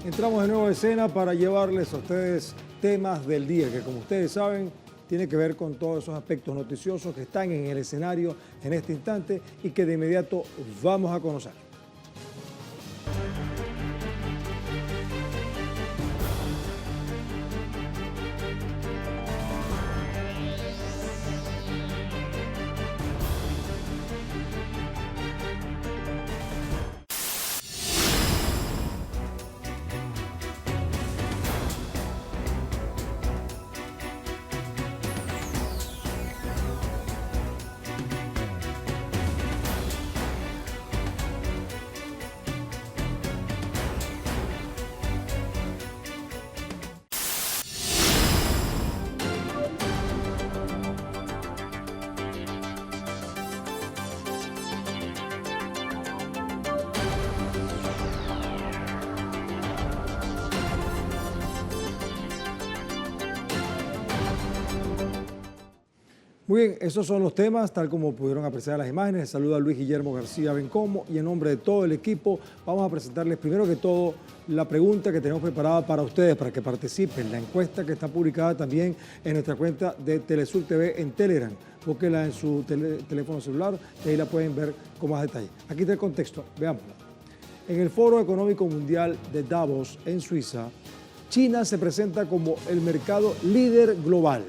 Entramos de nuevo a escena para llevarles a ustedes temas del día que, como ustedes saben, tiene que ver con todos esos aspectos noticiosos que están en el escenario en este instante y que de inmediato vamos a conocer. Muy bien, esos son los temas, tal como pudieron apreciar las imágenes. Saluda a Luis Guillermo García Bencomo y en nombre de todo el equipo vamos a presentarles primero que todo la pregunta que tenemos preparada para ustedes, para que participen. La encuesta que está publicada también en nuestra cuenta de Telesur TV en Telegram. Búsquenla en su teléfono celular y ahí la pueden ver con más detalle. Aquí está el contexto, veámosla. En el Foro Económico Mundial de Davos, en Suiza, China se presenta como el mercado líder global.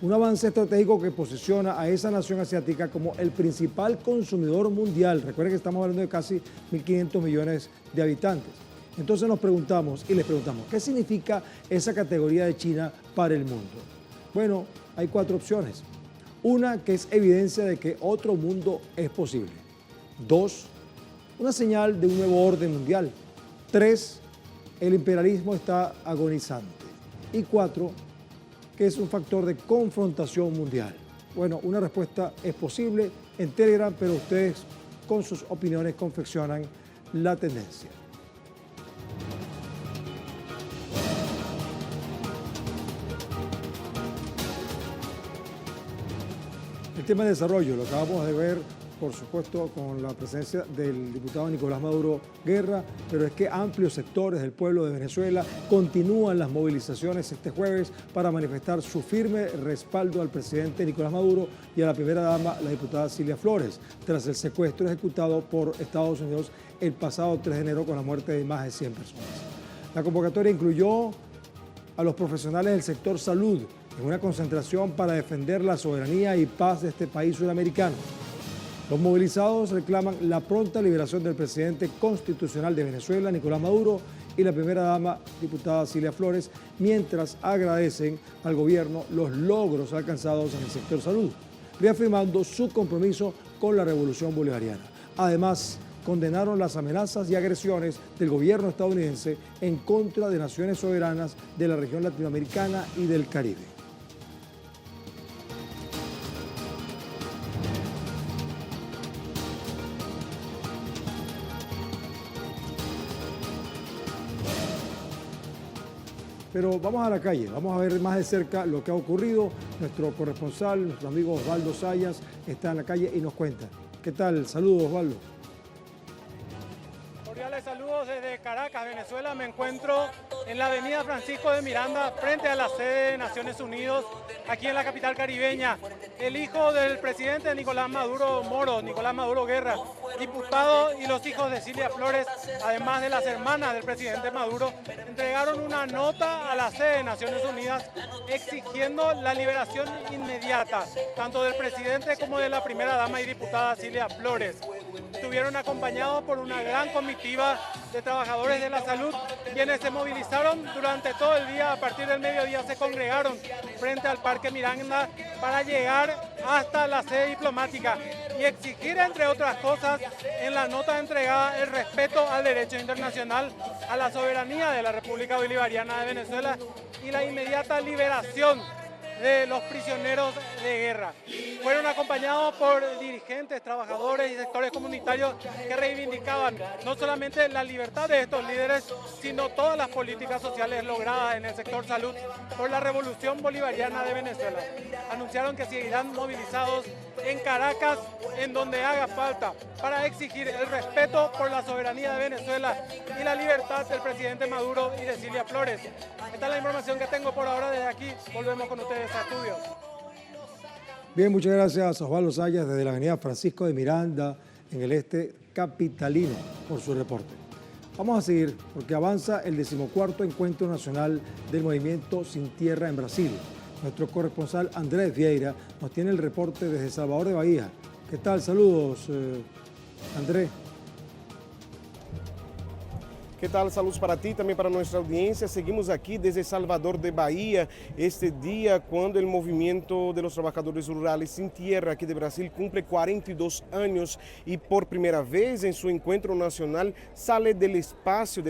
Un avance estratégico que posiciona a esa nación asiática como el principal consumidor mundial. Recuerden que estamos hablando de casi 1.500 millones de habitantes. Entonces nos preguntamos y les preguntamos, ¿qué significa esa categoría de China para el mundo? Bueno, hay 4 opciones. Una, que es evidencia de que otro mundo es posible. 2, una señal de un nuevo orden mundial. 3, el imperialismo está agonizante. Y 4, que es un factor de confrontación mundial. Bueno, una respuesta es posible en Telegram, pero ustedes con sus opiniones confeccionan la tendencia. El tema de desarrollo lo acabamos de ver, por supuesto, con la presencia del diputado Nicolás Maduro Guerra, pero es que amplios sectores del pueblo de Venezuela continúan las movilizaciones este jueves para manifestar su firme respaldo al presidente Nicolás Maduro y a la primera dama, la diputada Cilia Flores, tras el secuestro ejecutado por Estados Unidos el pasado 3 de enero con la muerte de más de 100 personas. La convocatoria incluyó a los profesionales del sector salud en una concentración para defender la soberanía y paz de este país sudamericano. Los movilizados reclaman la pronta liberación del presidente constitucional de Venezuela, Nicolás Maduro, y la primera dama, diputada Cilia Flores, mientras agradecen al gobierno los logros alcanzados en el sector salud, reafirmando su compromiso con la revolución bolivariana. Además, condenaron las amenazas y agresiones del gobierno estadounidense en contra de naciones soberanas de la región latinoamericana y del Caribe. Pero vamos a la calle, vamos a ver más de cerca lo que ha ocurrido. Nuestro corresponsal, nuestro amigo Osvaldo Sayas, está en la calle y nos cuenta. ¿Qué tal? Saludos, Osvaldo. Cordiales saludos desde Caracas, Venezuela. Me encuentro en la avenida Francisco de Miranda, frente a la sede de Naciones Unidas, aquí en la capital caribeña. El hijo del presidente Nicolás Maduro Moro, Nicolás Maduro Guerra, diputado, y los hijos de Cilia Flores, además de las hermanas del presidente Maduro, entregaron una nota a la sede de Naciones Unidas exigiendo la liberación inmediata, tanto del presidente como de la primera dama y diputada Cilia Flores. Estuvieron acompañados por una gran comitiva de trabajadores de la salud, quienes se movilizaron durante todo el día. A partir del mediodía se congregaron frente al Parque Miranda para llegar hasta la sede diplomática y exigir, entre otras cosas, en la nota entregada el respeto al derecho internacional, a la soberanía de la República Bolivariana de Venezuela y la inmediata liberación de los prisioneros de guerra. Fueron acompañados por dirigentes, trabajadores y sectores comunitarios que reivindicaban no solamente la libertad de estos líderes, sino todas las políticas sociales logradas en el sector salud por la Revolución Bolivariana de Venezuela. Anunciaron que seguirán movilizados en Caracas, en donde haga falta, para exigir el respeto por la soberanía de Venezuela y la libertad del presidente Maduro y de Cilia Flores. Esta es la información que tengo por ahora desde aquí. Volvemos con ustedes a estudios. Bien, muchas gracias a Osvaldo Sayas desde la avenida Francisco de Miranda, en el este capitalino, por su reporte. Vamos a seguir porque avanza el 14º Encuentro Nacional del Movimiento Sin Tierra en Brasil. Nuestro corresponsal Andrés Vieira nos tiene el reporte desde Salvador de Bahía. ¿Qué tal? Saludos, Andrés. ¿Qué tal? Saludos para ti, también para nuestra audiencia. Seguimos aquí desde Salvador de Bahía, este día cuando el movimiento de los trabajadores rurales sin tierra aquí de Brasil cumple 42 años y por primera vez en su encuentro nacional sale del espacio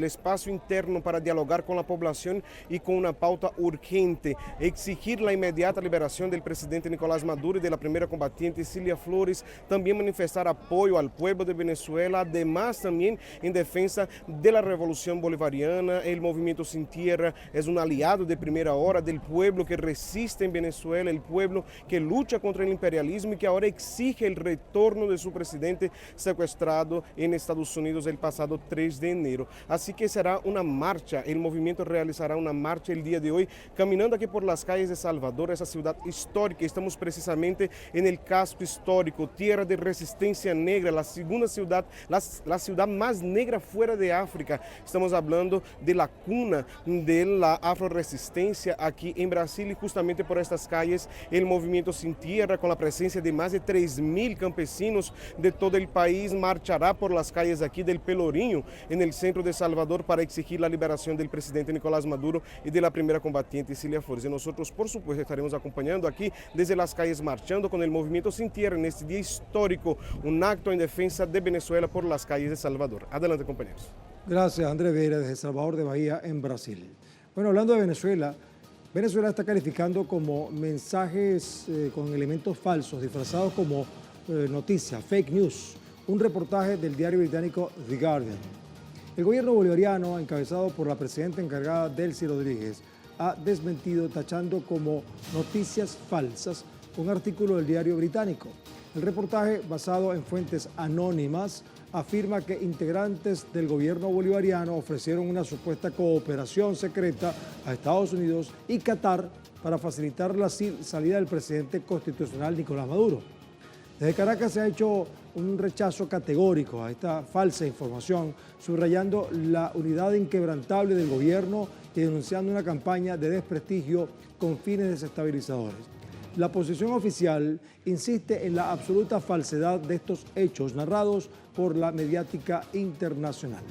interno para dialogar con la población y con una pauta urgente, exigir la inmediata liberación del presidente Nicolás Maduro y de la primera combatiente Cilia Flores, también manifestar apoyo al pueblo de Venezuela, además también en defensa de la revolución bolivariana. El movimiento Sin Tierra es un aliado de primera hora del pueblo que resiste en Venezuela, el pueblo que lucha contra el imperialismo y que ahora exige el retorno de su presidente secuestrado en Estados Unidos el pasado 3 de enero. Así que será una marcha, el movimiento realizará una marcha el día de hoy, caminando aquí por las calles de Salvador, esa ciudad histórica. Estamos precisamente en el casco histórico, tierra de resistencia negra, la segunda ciudad, la ciudad más negra fuera de África. Estamos hablando de la cuna de la afroresistencia aquí en Brasil y justamente por estas calles el movimiento Sin Tierra, con la presencia de más de 3.000 campesinos de todo el país, marchará por las calles aquí del Pelourinho, en el centro de Salvador, para exigir la liberación del presidente Nicolás Maduro y de la primera combatiente Cilia Flores. Y nosotros, por supuesto, estaremos acompañando aquí desde las calles, marchando con el movimiento Sin Tierra en este día histórico, un acto en defensa de Venezuela por las calles de Salvador. Adelante, compañeros. Gracias, Andrés Vieira, desde Salvador de Bahía, en Brasil. Bueno, hablando de Venezuela, Venezuela está calificando como mensajes con elementos falsos, disfrazados como noticias, fake news, un reportaje del diario británico The Guardian. El gobierno bolivariano, encabezado por la presidenta encargada Delcy Rodríguez, ha desmentido tachando como noticias falsas un artículo del diario británico. El reportaje, basado en fuentes anónimas, afirma que integrantes del gobierno bolivariano ofrecieron una supuesta cooperación secreta a Estados Unidos y Qatar para facilitar la salida del presidente constitucional Nicolás Maduro. Desde Caracas se ha hecho un rechazo categórico a esta falsa información, subrayando la unidad inquebrantable del gobierno y denunciando una campaña de desprestigio con fines desestabilizadores. La posición oficial insiste en la absoluta falsedad de estos hechos narrados por la mediática internacional.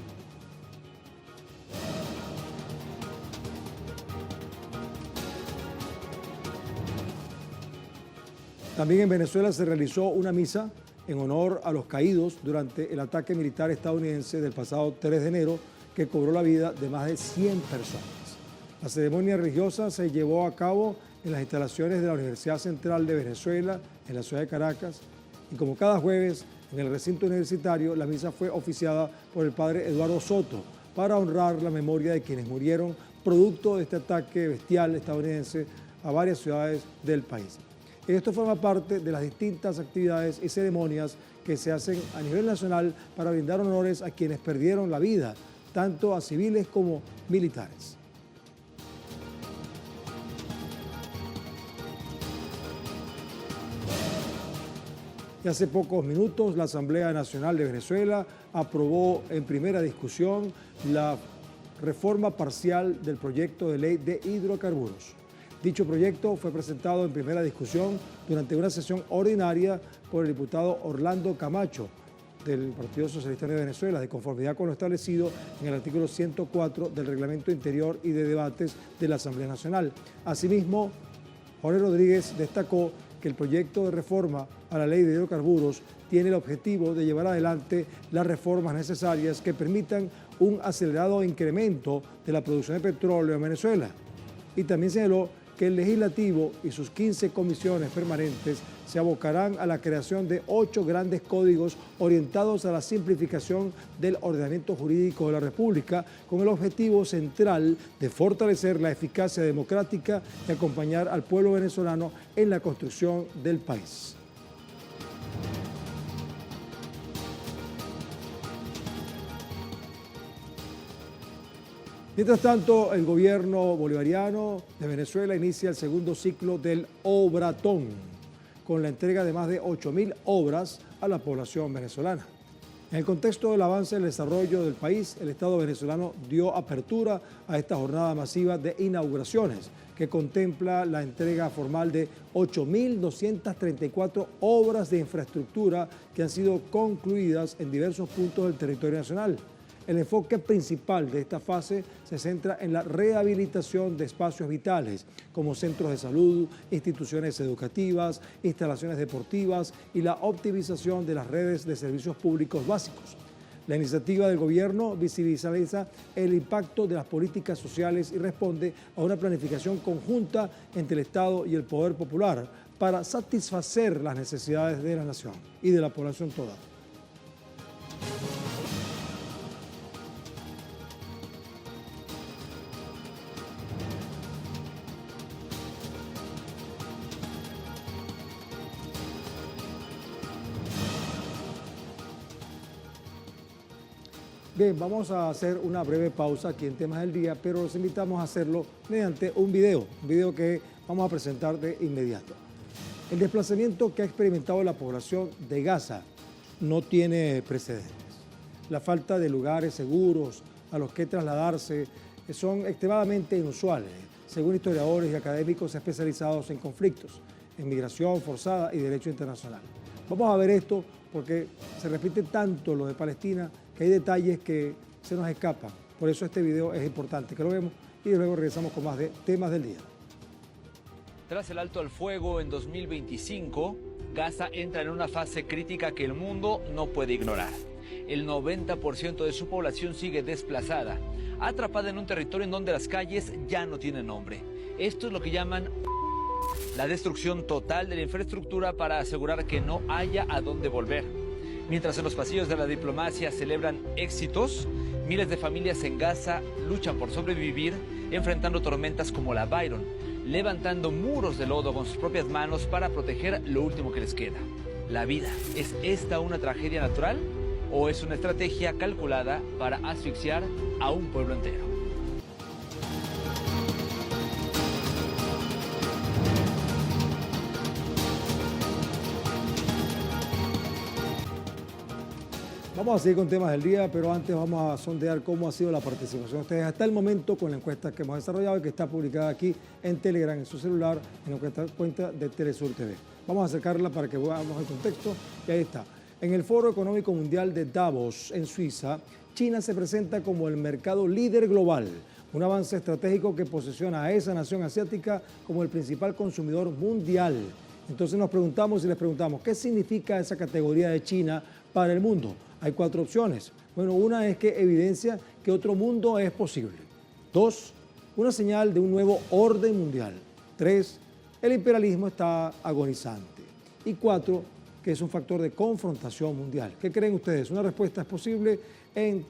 También en Venezuela se realizó una misa en honor a los caídos durante el ataque militar estadounidense del pasado 3 de enero, que cobró la vida de más de 100 personas. La ceremonia religiosa se llevó a cabo en las instalaciones de la Universidad Central de Venezuela, en la ciudad de Caracas, y como cada jueves, en el recinto universitario, la misa fue oficiada por el padre Eduardo Soto para honrar la memoria de quienes murieron producto de este ataque bestial estadounidense a varias ciudades del país. Esto forma parte de las distintas actividades y ceremonias que se hacen a nivel nacional para brindar honores a quienes perdieron la vida, tanto a civiles como militares. Y hace pocos minutos la Asamblea Nacional de Venezuela aprobó en primera discusión la reforma parcial del proyecto de ley de hidrocarburos. Dicho proyecto fue presentado en primera discusión durante una sesión ordinaria por el diputado Orlando Camacho del Partido Socialista de Venezuela, de conformidad con lo establecido en el artículo 104 del Reglamento Interior y de Debates de la Asamblea Nacional. Asimismo, Jorge Rodríguez destacó que el proyecto de reforma a la ley de hidrocarburos tiene el objetivo de llevar adelante las reformas necesarias que permitan un acelerado incremento de la producción de petróleo en Venezuela. Y también señaló que el legislativo y sus 15 comisiones permanentes se abocarán a la creación de 8 grandes códigos orientados a la simplificación del ordenamiento jurídico de la República, con el objetivo central de fortalecer la eficacia democrática y acompañar al pueblo venezolano en la construcción del país. Mientras tanto, el gobierno bolivariano de Venezuela inicia el segundo ciclo del Obratón, con la entrega de más de 8.000 obras a la población venezolana. En el contexto del avance del desarrollo del país, el Estado venezolano dio apertura a esta jornada masiva de inauguraciones, que contempla la entrega formal de 8.234 obras de infraestructura que han sido concluidas en diversos puntos del territorio nacional. El enfoque principal de esta fase se centra en la rehabilitación de espacios vitales, como centros de salud, instituciones educativas, instalaciones deportivas y la optimización de las redes de servicios públicos básicos. La iniciativa del gobierno visibiliza el impacto de las políticas sociales y responde a una planificación conjunta entre el Estado y el Poder Popular para satisfacer las necesidades de la nación y de la población toda. Bien, vamos a hacer una breve pausa aquí en Temas del Día, pero los invitamos a hacerlo mediante un video que vamos a presentar de inmediato. El desplazamiento que ha experimentado la población de Gaza no tiene precedentes. La falta de lugares seguros a los que trasladarse son extremadamente inusuales, según historiadores y académicos especializados en conflictos, en migración forzada y derecho internacional. Vamos a ver esto porque se repite tanto lo de Palestina que hay detalles que se nos escapan. Por eso este video es importante que lo vemos y luego regresamos con más de Temas del Día. Tras el alto al fuego en 2025, Gaza entra en una fase crítica que el mundo no puede ignorar. El 90% de su población sigue desplazada, atrapada en un territorio en donde las calles ya no tienen nombre. Esto es lo que llaman la destrucción total de la infraestructura para asegurar que no haya a dónde volver. Mientras en los pasillos de la diplomacia celebran éxitos, miles de familias en Gaza luchan por sobrevivir, enfrentando tormentas como la Byron, levantando muros de lodo con sus propias manos para proteger lo último que les queda, la vida. ¿Es esta una tragedia natural o es una estrategia calculada para asfixiar a un pueblo entero? Vamos a seguir con Temas del Día, pero antes vamos a sondear cómo ha sido la participación de ustedes hasta el momento con la encuesta que hemos desarrollado y que está publicada aquí en Telegram, en su celular, en nuestra cuenta de Telesur TV. Vamos a acercarla para que veamos el contexto y ahí está. En el Foro Económico Mundial de Davos, en Suiza, China se presenta como el mercado líder global, un avance estratégico que posiciona a esa nación asiática como el principal consumidor mundial. Entonces nos preguntamos y les preguntamos, ¿qué significa esa categoría de China para el mundo? Hay 4 opciones. Bueno, una es que evidencia que otro mundo es posible. 2, una señal de un nuevo orden mundial. 3, el imperialismo está agonizante. Y 4, que es un factor de confrontación mundial. ¿Qué creen ustedes? Una respuesta es posible en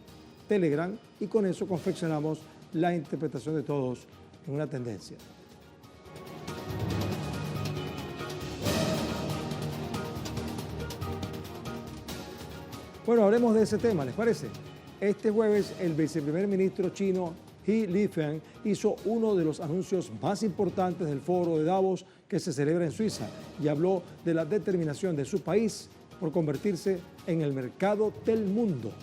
Telegram y con eso confeccionamos la interpretación de todos en una tendencia. Bueno, hablemos de ese tema, ¿les parece? Este jueves, el viceprimer ministro chino He Lifeng hizo uno de los anuncios más importantes del foro de Davos que se celebra en Suiza y habló de la determinación de su país por convertirse en el mercado del mundo.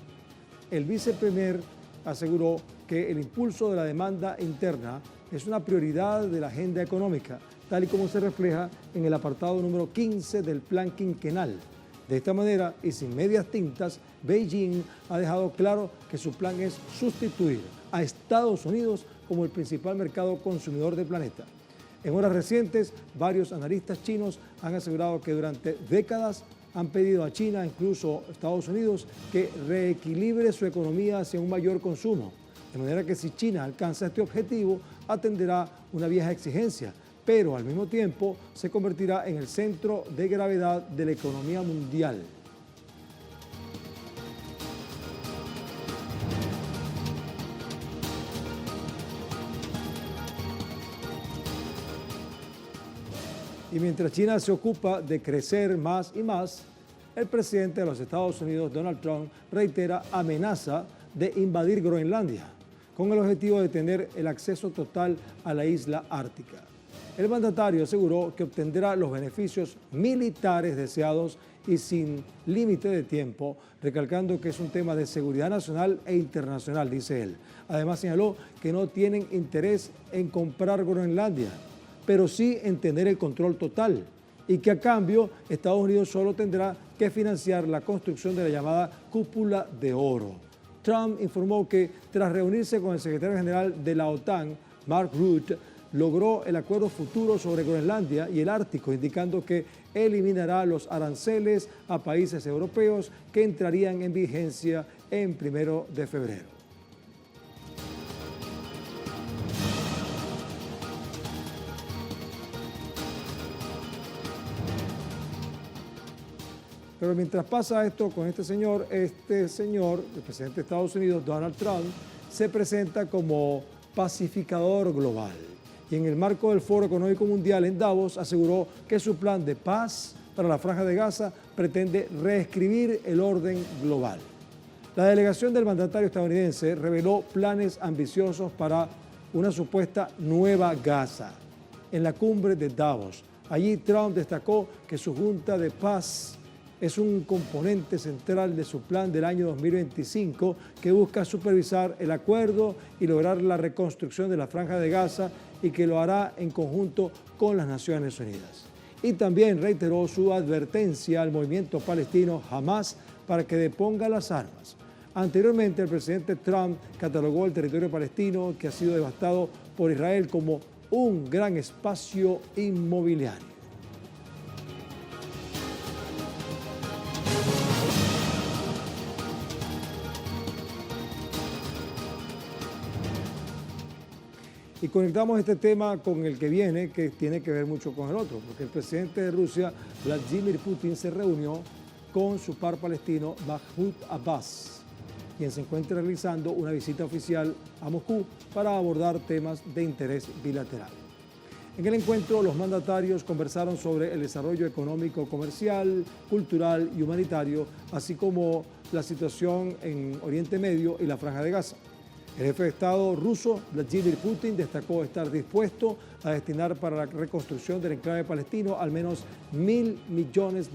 El viceprimer aseguró que el impulso de la demanda interna es una prioridad de la agenda económica, tal y como se refleja en el apartado número 15 del plan quinquenal. De esta manera, y sin medias tintas, Beijing ha dejado claro que su plan es sustituir a Estados Unidos como el principal mercado consumidor del planeta. En horas recientes, varios analistas chinos han asegurado que durante décadas han pedido a China, incluso Estados Unidos, que reequilibre su economía hacia un mayor consumo. De manera que si China alcanza este objetivo, atenderá una vieja exigencia, pero al mismo tiempo se convertirá en el centro de gravedad de la economía mundial. Y mientras China se ocupa de crecer más y más, el presidente de los Estados Unidos, Donald Trump, reitera amenaza de invadir Groenlandia. con el objetivo de tener el acceso total a la isla ártica. El mandatario aseguró que obtendrá los beneficios militares deseados y sin límite de tiempo, recalcando que es un tema de seguridad nacional e internacional, dice él. Además señaló que no tienen interés en comprar Groenlandia, pero sí en tener el control total y que a cambio Estados Unidos solo tendrá que financiar la construcción de la llamada Cúpula de Oro. Trump informó que tras reunirse con el secretario general de la OTAN, Mark Rutte, logró el acuerdo futuro sobre Groenlandia y el Ártico, indicando que eliminará los aranceles a países europeos que entrarían en vigencia en 1 de febrero. Pero mientras pasa esto con este señor, el presidente de Estados Unidos, Donald Trump, se presenta como pacificador global. Y en el marco del Foro Económico Mundial en Davos aseguró que su plan de paz para la Franja de Gaza pretende reescribir el orden global. La delegación del mandatario estadounidense reveló planes ambiciosos para una supuesta nueva Gaza en la cumbre de Davos. Allí Trump destacó que su Junta de Paz es un componente central de su plan del año 2025 que busca supervisar el acuerdo y lograr la reconstrucción de la Franja de Gaza y que lo hará en conjunto con las Naciones Unidas. Y también reiteró su advertencia al movimiento palestino Hamas para que deponga las armas. Anteriormente, el presidente Trump catalogó el territorio palestino que ha sido devastado por Israel como un gran espacio inmobiliario. Y conectamos este tema con el que viene, que tiene que ver mucho con el otro, porque el presidente de Rusia, Vladimir Putin, se reunió con su par palestino Mahmoud Abbas, quien se encuentra realizando una visita oficial a Moscú para abordar temas de interés bilateral. En el encuentro, los mandatarios conversaron sobre el desarrollo económico, comercial, cultural y humanitario, así como la situación en Oriente Medio y la Franja de Gaza. El jefe de Estado ruso, Vladimir Putin, destacó estar dispuesto a destinar para la reconstrucción del enclave palestino al menos $1.000 millones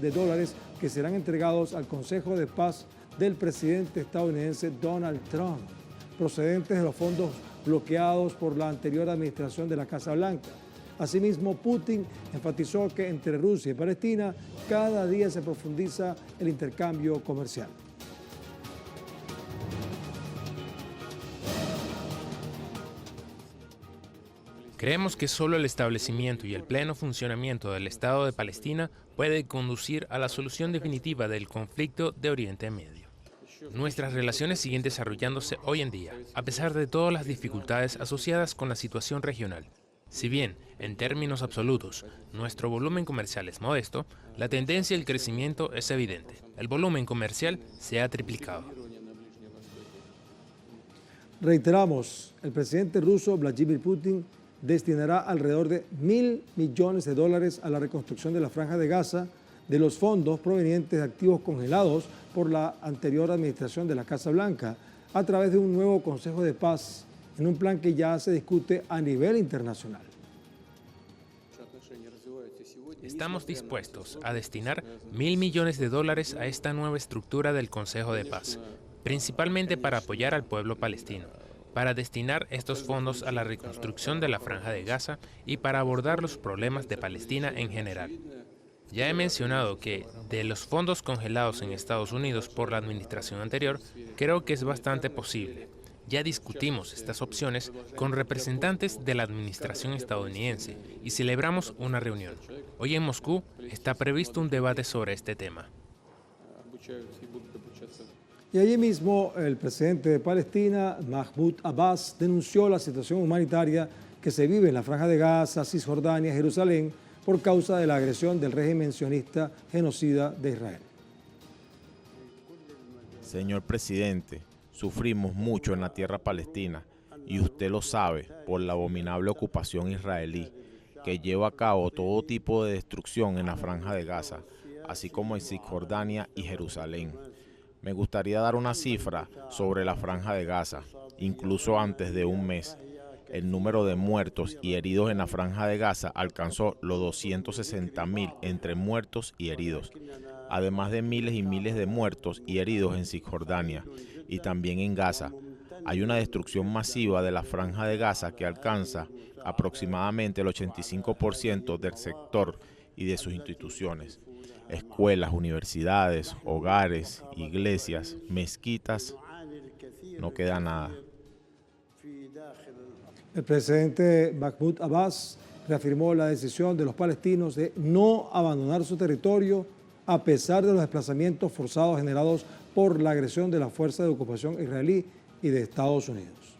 que serán entregados al Consejo de Paz del presidente estadounidense Donald Trump, procedentes de los fondos bloqueados por la anterior administración de la Casa Blanca. Asimismo, Putin enfatizó que entre Rusia y Palestina cada día se profundiza el intercambio comercial. Creemos que solo el establecimiento y el pleno funcionamiento del Estado de Palestina puede conducir a la solución definitiva del conflicto de Oriente Medio. Nuestras relaciones siguen desarrollándose hoy en día, a pesar de todas las dificultades asociadas con la situación regional. Si bien, en términos absolutos, nuestro volumen comercial es modesto, la tendencia al crecimiento es evidente. El volumen comercial se ha triplicado. Reiteramos, el presidente ruso Vladimir Putin destinará alrededor de $1.000 millones a la reconstrucción de la Franja de Gaza de los fondos provenientes de activos congelados por la anterior administración de la Casa Blanca a través de un nuevo Consejo de Paz en un plan que ya se discute a nivel internacional. Estamos dispuestos a destinar $1.000 millones a esta nueva estructura del Consejo de Paz, principalmente para apoyar al pueblo palestino, para destinar estos fondos a la reconstrucción de la Franja de Gaza y para abordar los problemas de Palestina en general. Ya he mencionado que, de los fondos congelados en Estados Unidos por la administración anterior, creo que es bastante posible. Ya discutimos estas opciones con representantes de la administración estadounidense y celebramos una reunión. Hoy en Moscú está previsto un debate sobre este tema. Y allí mismo el presidente de Palestina, Mahmoud Abbas, denunció la situación humanitaria que se vive en la Franja de Gaza, Cisjordania y Jerusalén por causa de la agresión del régimen sionista genocida de Israel. Señor presidente, sufrimos mucho en la tierra palestina y usted lo sabe por la abominable ocupación israelí que lleva a cabo todo tipo de destrucción en la Franja de Gaza, así como en Cisjordania y Jerusalén. Me gustaría dar una cifra sobre la Franja de Gaza. Incluso antes de un mes, el número de muertos y heridos en la Franja de Gaza alcanzó los 260.000 entre muertos y heridos, además de miles y miles de muertos y heridos en Cisjordania y también en Gaza. Hay una destrucción masiva de la Franja de Gaza que alcanza aproximadamente el 85% del sector y de sus instituciones. Escuelas, universidades, hogares, iglesias, mezquitas, no queda nada. El presidente Mahmoud Abbas reafirmó la decisión de los palestinos de no abandonar su territorio a pesar de los desplazamientos forzados generados por la agresión de la Fuerza de Ocupación israelí y de Estados Unidos.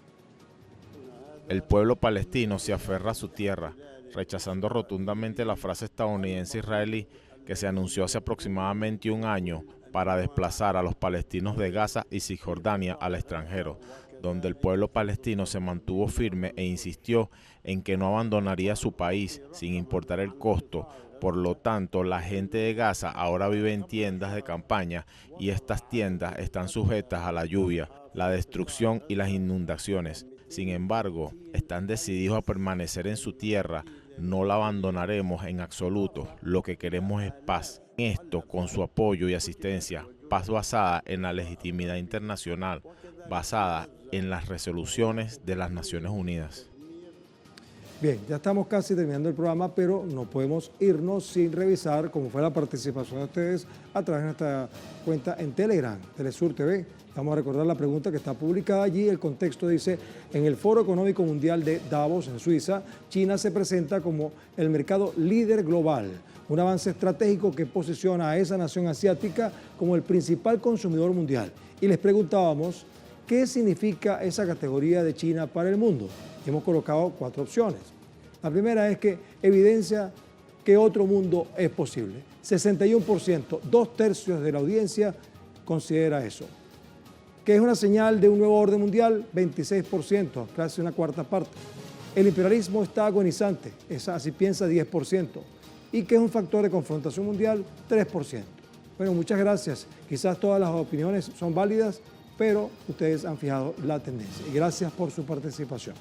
El pueblo palestino se aferra a su tierra, rechazando rotundamente la frase estadounidense-israelí que se anunció hace aproximadamente un año para desplazar a los palestinos de Gaza y Cisjordania al extranjero, donde el pueblo palestino se mantuvo firme e insistió en que no abandonaría su país sin importar el costo. Por lo tanto, la gente de Gaza ahora vive en tiendas de campaña y estas tiendas están sujetas a la lluvia, la destrucción y las inundaciones. Sin embargo, están decididos a permanecer en su tierra. No la abandonaremos en absoluto. Lo que queremos es paz. Esto, con su apoyo y asistencia, paz basada en la legitimidad internacional, basada en las resoluciones de las Naciones Unidas. Bien, ya estamos casi terminando el programa, pero no podemos irnos sin revisar cómo fue la participación de ustedes a través de nuestra cuenta en Telegram, Telesur TV. Vamos a recordar la pregunta que está publicada allí. El contexto dice: en el Foro Económico Mundial de Davos, en Suiza, China se presenta como el mercado líder global, un avance estratégico que posiciona a esa nación asiática como el principal consumidor mundial. Y les preguntábamos, ¿qué significa esa categoría de China para el mundo? Hemos colocado 4 opciones. La primera es que evidencia que otro mundo es posible. 61%, 2/3 de la audiencia considera eso. ¿Que es una señal de un nuevo orden mundial? 26%, casi una cuarta parte. El imperialismo está agonizante, así piensa 10%. ¿Y que es un factor de confrontación mundial? 3%. Bueno, muchas gracias. Quizás todas las opiniones son válidas, pero ustedes han fijado la tendencia. Y gracias por su participación.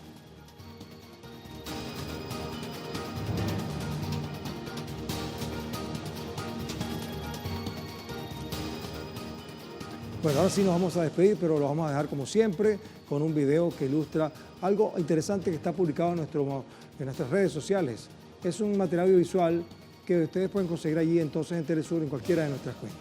Bueno, ahora sí nos vamos a despedir, pero lo vamos a dejar como siempre con un video que ilustra algo interesante que está publicado en nuestras redes sociales. Es un material audiovisual que ustedes pueden conseguir allí entonces en Telesur, en cualquiera de nuestras cuentas.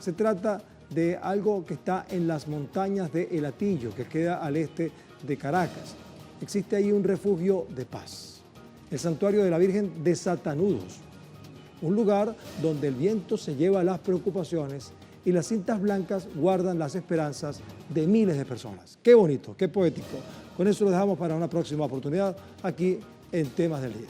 Se trata de algo que está en las montañas de El Hatillo, que queda al este de Caracas. Existe allí un refugio de paz, el santuario de la Virgen de Satanudos, un lugar donde el viento se lleva las preocupaciones y las cintas blancas guardan las esperanzas de miles de personas. Qué bonito, qué poético. Con eso lo dejamos para una próxima oportunidad aquí en Temas del Día.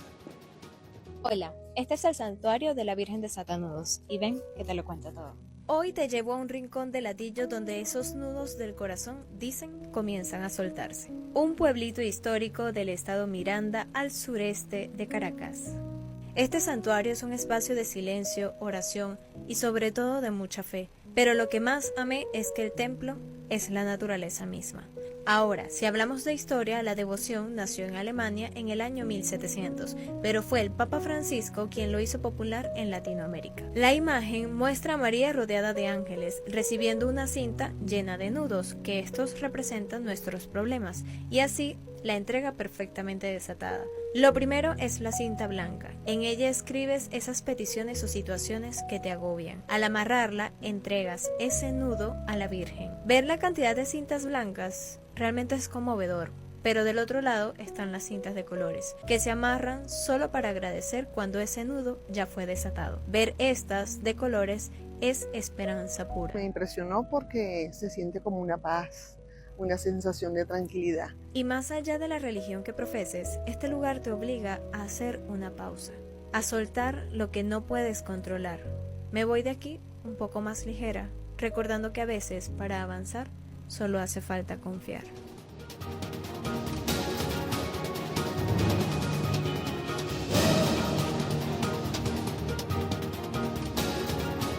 Hola, este es el santuario de la Virgen de Satanudos y ven que te lo cuento todo. Hoy te llevo a un rincón del Hatillo donde esos nudos del corazón, dicen, comienzan a soltarse. Un pueblito histórico del estado Miranda al sureste de Caracas. Este santuario es un espacio de silencio, oración y sobre todo de mucha fe. Pero lo que más amé es que el templo es la naturaleza misma. Ahora, si hablamos de historia, la devoción nació en Alemania en el año 1700, pero fue el Papa Francisco quien lo hizo popular en Latinoamérica. La imagen muestra a María rodeada de ángeles, recibiendo una cinta llena de nudos, que estos representan nuestros problemas, y así la entrega perfectamente desatada. Lo primero es la cinta blanca. En ella escribes esas peticiones o situaciones que te agobian. Al amarrarla, entregas ese nudo a la Virgen. Ver la cantidad de cintas blancas realmente es conmovedor, pero del otro lado están las cintas de colores, que se amarran solo para agradecer cuando ese nudo ya fue desatado. Ver estas de colores es esperanza pura. Me impresionó porque se siente como una paz, una sensación de tranquilidad. Y más allá de la religión que profeses, este lugar te obliga a hacer una pausa, a soltar lo que no puedes controlar. Me voy de aquí un poco más ligera, recordando que a veces para avanzar solo hace falta confiar.